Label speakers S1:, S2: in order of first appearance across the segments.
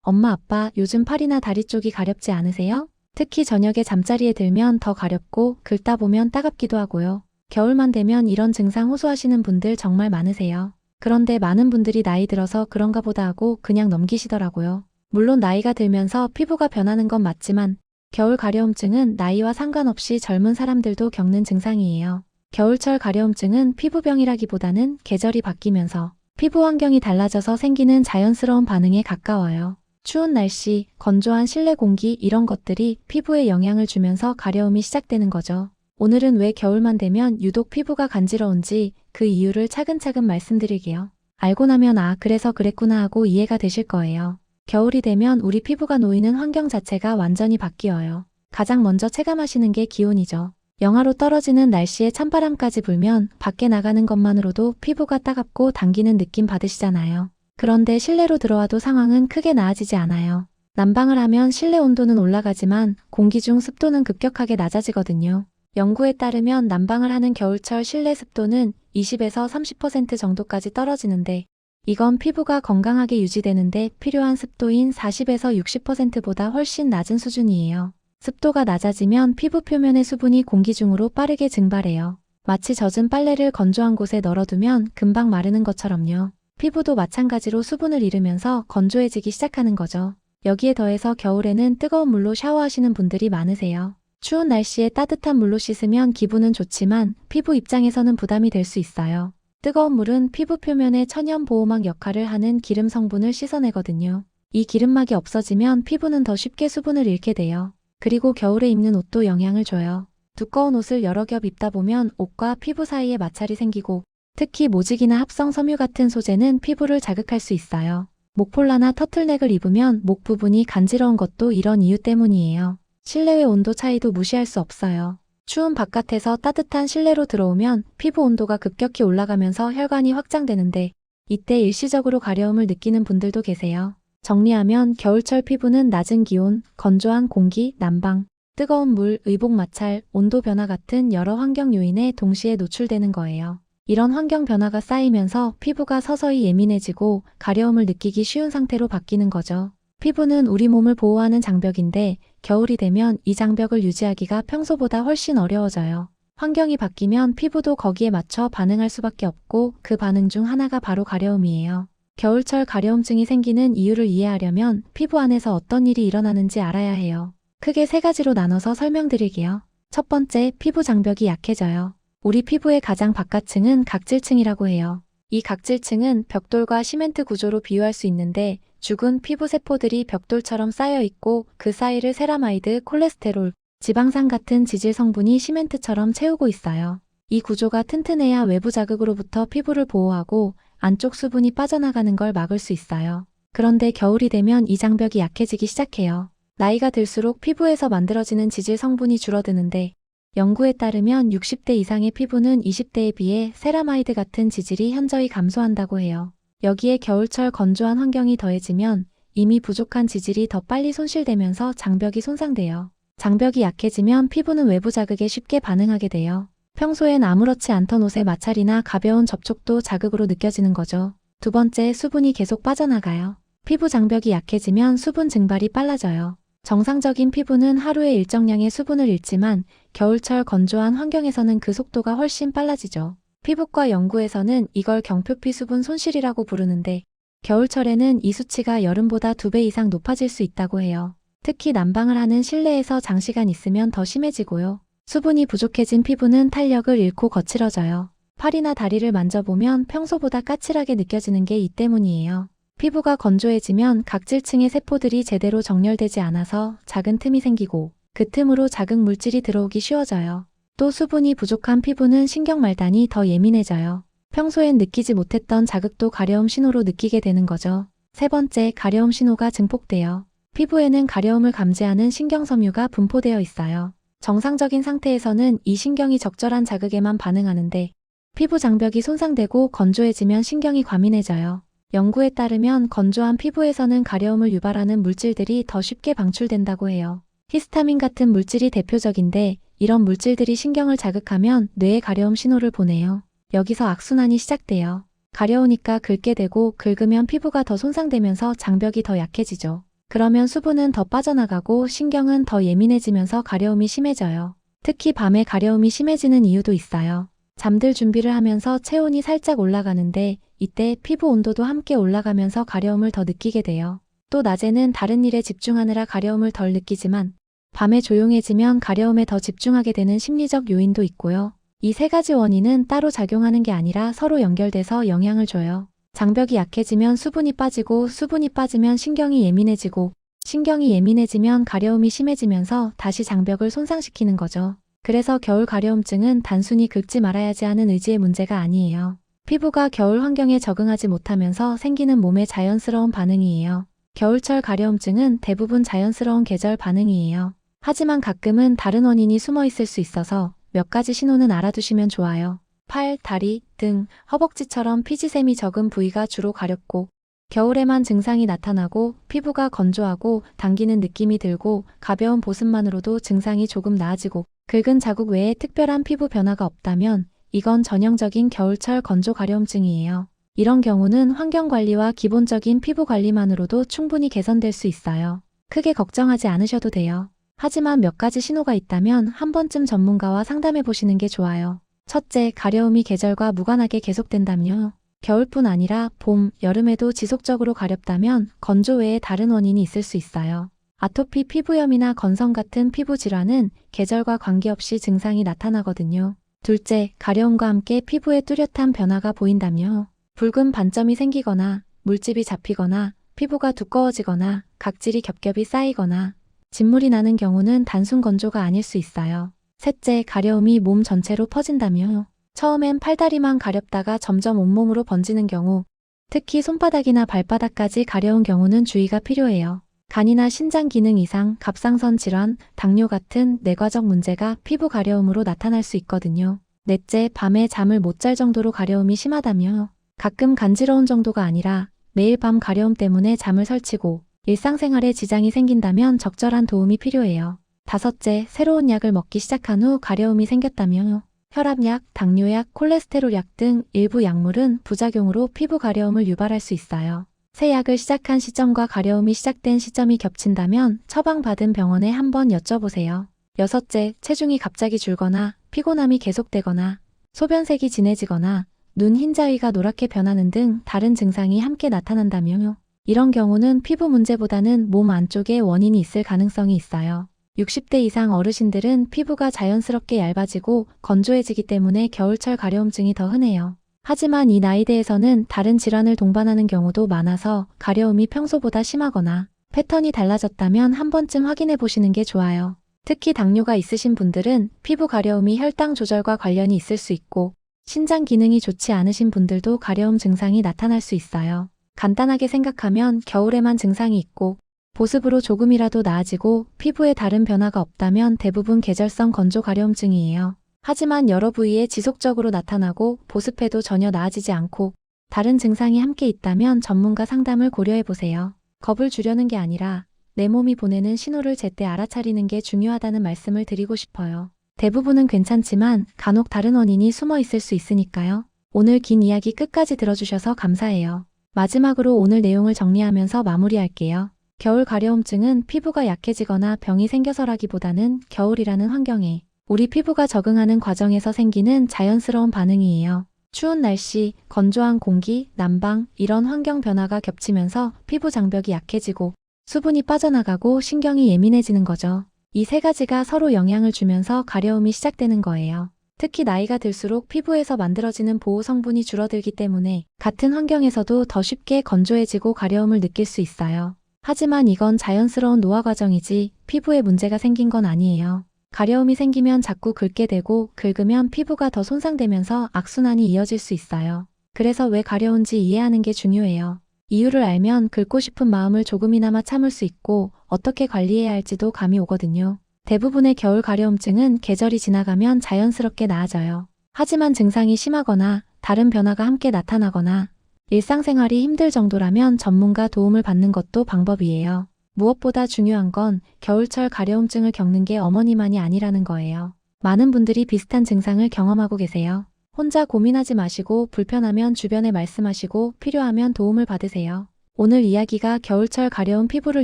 S1: 엄마, 아빠, 요즘 팔이나 다리 쪽이 가렵지 않으세요? 특히 저녁에 잠자리에 들면 더 가렵고 긁다 보면 따갑기도 하고요. 겨울만 되면 이런 증상 호소하시는 분들 정말 많으세요. 그런데 많은 분들이 나이 들어서 그런가 보다 하고 그냥 넘기시더라고요. 물론 나이가 들면서 피부가 변하는 건 맞지만 겨울 가려움증은 나이와 상관없이 젊은 사람들도 겪는 증상이에요. 겨울철 가려움증은 피부병이라기보다는 계절이 바뀌면서 피부 환경이 달라져서 생기는 자연스러운 반응에 가까워요. 추운 날씨, 건조한 실내 공기 이런 것들이 피부에 영향을 주면서 가려움이 시작되는 거죠. 오늘은 왜 겨울만 되면 유독 피부가 간지러운지 그 이유를 차근차근 말씀드릴게요. 알고 나면 아, 그래서 그랬구나 하고 이해가 되실 거예요. 겨울이 되면 우리 피부가 놓이는 환경 자체가 완전히 바뀌어요. 가장 먼저 체감하시는 게 기온이죠. 영하로 떨어지는 날씨에 찬바람까지 불면 밖에 나가는 것만으로도 피부가 따갑고 당기는 느낌 받으시잖아요. 그런데 실내로 들어와도 상황은 크게 나아지지 않아요. 난방을 하면 실내 온도는 올라가지만 공기 중 습도는 급격하게 낮아지거든요. 연구에 따르면 난방을 하는 겨울철 실내 습도는 20에서 30% 정도까지 떨어지는데 이건 피부가 건강하게 유지되는데 필요한 습도인 40에서 60%보다 훨씬 낮은 수준이에요. 습도가 낮아지면 피부 표면의 수분이 공기 중으로 빠르게 증발해요. 마치 젖은 빨래를 건조한 곳에 널어두면 금방 마르는 것처럼요. 피부도 마찬가지로 수분을 잃으면서 건조해지기 시작하는 거죠. 여기에 더해서 겨울에는 뜨거운 물로 샤워하시는 분들이 많으세요. 추운 날씨에 따뜻한 물로 씻으면 기분은 좋지만 피부 입장에서는 부담이 될 수 있어요. 뜨거운 물은 피부 표면에 천연 보호막 역할을 하는 기름 성분을 씻어내거든요. 이 기름막이 없어지면 피부는 더 쉽게 수분을 잃게 돼요. 그리고 겨울에 입는 옷도 영향을 줘요. 두꺼운 옷을 여러 겹 입다 보면 옷과 피부 사이에 마찰이 생기고 특히 모직이나 합성 섬유 같은 소재는 피부를 자극할 수 있어요. 목폴라나 터틀넥을 입으면 목 부분이 간지러운 것도 이런 이유 때문이에요. 실내외 온도 차이도 무시할 수 없어요. 추운 바깥에서 따뜻한 실내로 들어오면 피부 온도가 급격히 올라가면서 혈관이 확장되는데 이때 일시적으로 가려움을 느끼는 분들도 계세요. 정리하면 겨울철 피부는 낮은 기온, 건조한 공기, 난방, 뜨거운 물, 의복 마찰, 온도 변화 같은 여러 환경 요인에 동시에 노출되는 거예요. 이런 환경 변화가 쌓이면서 피부가 서서히 예민해지고 가려움을 느끼기 쉬운 상태로 바뀌는 거죠. 피부는 우리 몸을 보호하는 장벽인데 겨울이 되면 이 장벽을 유지하기가 평소보다 훨씬 어려워져요. 환경이 바뀌면 피부도 거기에 맞춰 반응할 수밖에 없고 그 반응 중 하나가 바로 가려움이에요. 겨울철 가려움증이 생기는 이유를 이해하려면 피부 안에서 어떤 일이 일어나는지 알아야 해요. 크게 세 가지로 나눠서 설명드릴게요. 첫 번째, 피부 장벽이 약해져요. 우리 피부의 가장 바깥층은 각질층이라고 해요. 이 각질층은 벽돌과 시멘트 구조로 비유할 수 있는데 죽은 피부 세포들이 벽돌처럼 쌓여 있고 그 사이를 세라마이드, 콜레스테롤, 지방산 같은 지질 성분이 시멘트처럼 채우고 있어요. 이 구조가 튼튼해야 외부 자극으로부터 피부를 보호하고 안쪽 수분이 빠져나가는 걸 막을 수 있어요. 그런데 겨울이 되면 이 장벽이 약해지기 시작해요. 나이가 들수록 피부에서 만들어지는 지질 성분이 줄어드는데 연구에 따르면 60대 이상의 피부는 20대에 비해 세라마이드 같은 지질이 현저히 감소한다고 해요. 여기에 겨울철 건조한 환경이 더해지면 이미 부족한 지질이 더 빨리 손실되면서 장벽이 손상돼요. 장벽이 약해지면 피부는 외부 자극에 쉽게 반응하게 돼요. 평소엔 아무렇지 않던 옷의 마찰이나 가벼운 접촉도 자극으로 느껴지는 거죠. 두 번째, 수분이 계속 빠져나가요. 피부 장벽이 약해지면 수분 증발이 빨라져요. 정상적인 피부는 하루에 일정량의 수분을 잃지만 겨울철 건조한 환경에서는 그 속도가 훨씬 빨라지죠. 피부과 연구에서는 이걸 경표피 수분 손실이라고 부르는데 겨울철에는 이 수치가 여름보다 2배 이상 높아질 수 있다고 해요. 특히 난방을 하는 실내에서 장시간 있으면 더 심해지고요. 수분이 부족해진 피부는 탄력을 잃고 거칠어져요. 팔이나 다리를 만져보면 평소보다 까칠하게 느껴지는 게 이 때문이에요. 피부가 건조해지면 각질층의 세포들이 제대로 정렬되지 않아서 작은 틈이 생기고 그 틈으로 자극 물질이 들어오기 쉬워져요. 또 수분이 부족한 피부는 신경말단이 더 예민해져요. 평소엔 느끼지 못했던 자극도 가려움 신호로 느끼게 되는 거죠. 세 번째, 가려움 신호가 증폭돼요. 피부에는 가려움을 감지하는 신경섬유가 분포되어 있어요. 정상적인 상태에서는 이 신경이 적절한 자극에만 반응하는데 피부 장벽이 손상되고 건조해지면 신경이 과민해져요. 연구에 따르면 건조한 피부에서는 가려움을 유발하는 물질들이 더 쉽게 방출된다고 해요. 히스타민 같은 물질이 대표적인데 이런 물질들이 신경을 자극하면 뇌에 가려움 신호를 보내요. 여기서 악순환이 시작돼요. 가려우니까 긁게 되고 긁으면 피부가 더 손상되면서 장벽이 더 약해지죠. 그러면 수분은 더 빠져나가고 신경은 더 예민해지면서 가려움이 심해져요. 특히 밤에 가려움이 심해지는 이유도 있어요. 잠들 준비를 하면서 체온이 살짝 올라가는데 이때 피부 온도도 함께 올라가면서 가려움을 더 느끼게 돼요. 또 낮에는 다른 일에 집중하느라 가려움을 덜 느끼지만 밤에 조용해지면 가려움에 더 집중하게 되는 심리적 요인도 있고요. 이 세 가지 원인은 따로 작용하는 게 아니라 서로 연결돼서 영향을 줘요. 장벽이 약해지면 수분이 빠지고 수분이 빠지면 신경이 예민해지고 신경이 예민해지면 가려움이 심해지면서 다시 장벽을 손상시키는 거죠. 그래서 겨울 가려움증은 단순히 긁지 말아야지 하는 의지의 문제가 아니에요. 피부가 겨울 환경에 적응하지 못하면서 생기는 몸의 자연스러운 반응이에요. 겨울철 가려움증은 대부분 자연스러운 계절 반응이에요. 하지만 가끔은 다른 원인이 숨어 있을 수 있어서 몇 가지 신호는 알아두시면 좋아요. 팔, 다리, 등, 허벅지처럼 피지샘이 적은 부위가 주로 가렵고 겨울에만 증상이 나타나고 피부가 건조하고 당기는 느낌이 들고 가벼운 보습만으로도 증상이 조금 나아지고 긁은 자국 외에 특별한 피부 변화가 없다면 이건 전형적인 겨울철 건조 가려움증이에요. 이런 경우는 환경관리와 기본적인 피부 관리만으로도 충분히 개선될 수 있어요. 크게 걱정하지 않으셔도 돼요. 하지만 몇 가지 신호가 있다면 한 번쯤 전문가와 상담해 보시는 게 좋아요. 첫째, 가려움이 계절과 무관하게 계속된다며 겨울뿐 아니라 봄, 여름에도 지속적으로 가렵다면 건조 외에 다른 원인이 있을 수 있어요. 아토피 피부염이나 건성 같은 피부 질환은 계절과 관계없이 증상이 나타나거든요. 둘째, 가려움과 함께 피부에 뚜렷한 변화가 보인다며 붉은 반점이 생기거나 물집이 잡히거나 피부가 두꺼워지거나 각질이 겹겹이 쌓이거나 진물이 나는 경우는 단순 건조가 아닐 수 있어요. 셋째, 가려움이 몸 전체로 퍼진다며 처음엔 팔다리만 가렵다가 점점 온몸으로 번지는 경우, 특히 손바닥이나 발바닥까지 가려운 경우는 주의가 필요해요. 간이나 신장 기능 이상, 갑상선 질환, 당뇨 같은 내과적 문제가 피부 가려움으로 나타날 수 있거든요. 넷째, 밤에 잠을 못 잘 정도로 가려움이 심하다며 가끔 간지러운 정도가 아니라 매일 밤 가려움 때문에 잠을 설치고 일상생활에 지장이 생긴다면 적절한 도움이 필요해요. 다섯째, 새로운 약을 먹기 시작한 후 가려움이 생겼다며 혈압약, 당뇨약, 콜레스테롤약 등 일부 약물은 부작용으로 피부 가려움을 유발할 수 있어요. 새 약을 시작한 시점과 가려움이 시작된 시점이 겹친다면 처방받은 병원에 한번 여쭤보세요. 여섯째, 체중이 갑자기 줄거나 피곤함이 계속되거나 소변색이 진해지거나 눈 흰자위가 노랗게 변하는 등 다른 증상이 함께 나타난다며 이런 경우는 피부 문제보다는 몸 안쪽에 원인이 있을 가능성이 있어요. 60대 이상 어르신들은 피부가 자연스럽게 얇아지고 건조해지기 때문에 겨울철 가려움증이 더 흔해요. 하지만 이 나이대에서는 다른 질환을 동반하는 경우도 많아서 가려움이 평소보다 심하거나 패턴이 달라졌다면 한 번쯤 확인해 보시는 게 좋아요. 특히 당뇨가 있으신 분들은 피부 가려움이 혈당 조절과 관련이 있을 수 있고 신장 기능이 좋지 않으신 분들도 가려움 증상이 나타날 수 있어요. 간단하게 생각하면 겨울에만 증상이 있고 보습으로 조금이라도 나아지고 피부에 다른 변화가 없다면 대부분 계절성 건조 가려움증이에요. 하지만 여러 부위에 지속적으로 나타나고 보습해도 전혀 나아지지 않고 다른 증상이 함께 있다면 전문가 상담을 고려해보세요. 겁을 주려는 게 아니라 내 몸이 보내는 신호를 제때 알아차리는 게 중요하다는 말씀을 드리고 싶어요. 대부분은 괜찮지만 간혹 다른 원인이 숨어 있을 수 있으니까요. 오늘 긴 이야기 끝까지 들어주셔서 감사해요. 마지막으로 오늘 내용을 정리하면서 마무리할게요. 겨울 가려움증은 피부가 약해지거나 병이 생겨서라기보다는 겨울이라는 환경에 우리 피부가 적응하는 과정에서 생기는 자연스러운 반응이에요. 추운 날씨, 건조한 공기, 난방 이런 환경 변화가 겹치면서 피부 장벽이 약해지고 수분이 빠져나가고 신경이 예민해지는 거죠. 이 세 가지가 서로 영향을 주면서 가려움이 시작되는 거예요. 특히 나이가 들수록 피부에서 만들어지는 보호 성분이 줄어들기 때문에 같은 환경에서도 더 쉽게 건조해지고 가려움을 느낄 수 있어요. 하지만 이건 자연스러운 노화 과정이지 피부에 문제가 생긴 건 아니에요. 가려움이 생기면 자꾸 긁게 되고 긁으면 피부가 더 손상되면서 악순환이 이어질 수 있어요. 그래서 왜 가려운지 이해하는 게 중요해요. 이유를 알면 긁고 싶은 마음을 조금이나마 참을 수 있고 어떻게 관리해야 할지도 감이 오거든요. 대부분의 겨울 가려움증은 계절이 지나가면 자연스럽게 나아져요. 하지만 증상이 심하거나 다른 변화가 함께 나타나거나 일상생활이 힘들 정도라면 전문가 도움을 받는 것도 방법이에요. 무엇보다 중요한 건 겨울철 가려움증을 겪는 게 어머니만이 아니라는 거예요. 많은 분들이 비슷한 증상을 경험하고 계세요. 혼자 고민하지 마시고 불편하면 주변에 말씀하시고 필요하면 도움을 받으세요. 오늘 이야기가 겨울철 가려운 피부를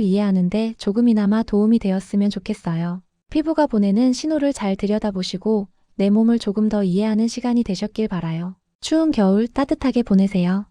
S1: 이해하는데 조금이나마 도움이 되었으면 좋겠어요. 피부가 보내는 신호를 잘 들여다보시고 내 몸을 조금 더 이해하는 시간이 되셨길 바라요. 추운 겨울 따뜻하게 보내세요.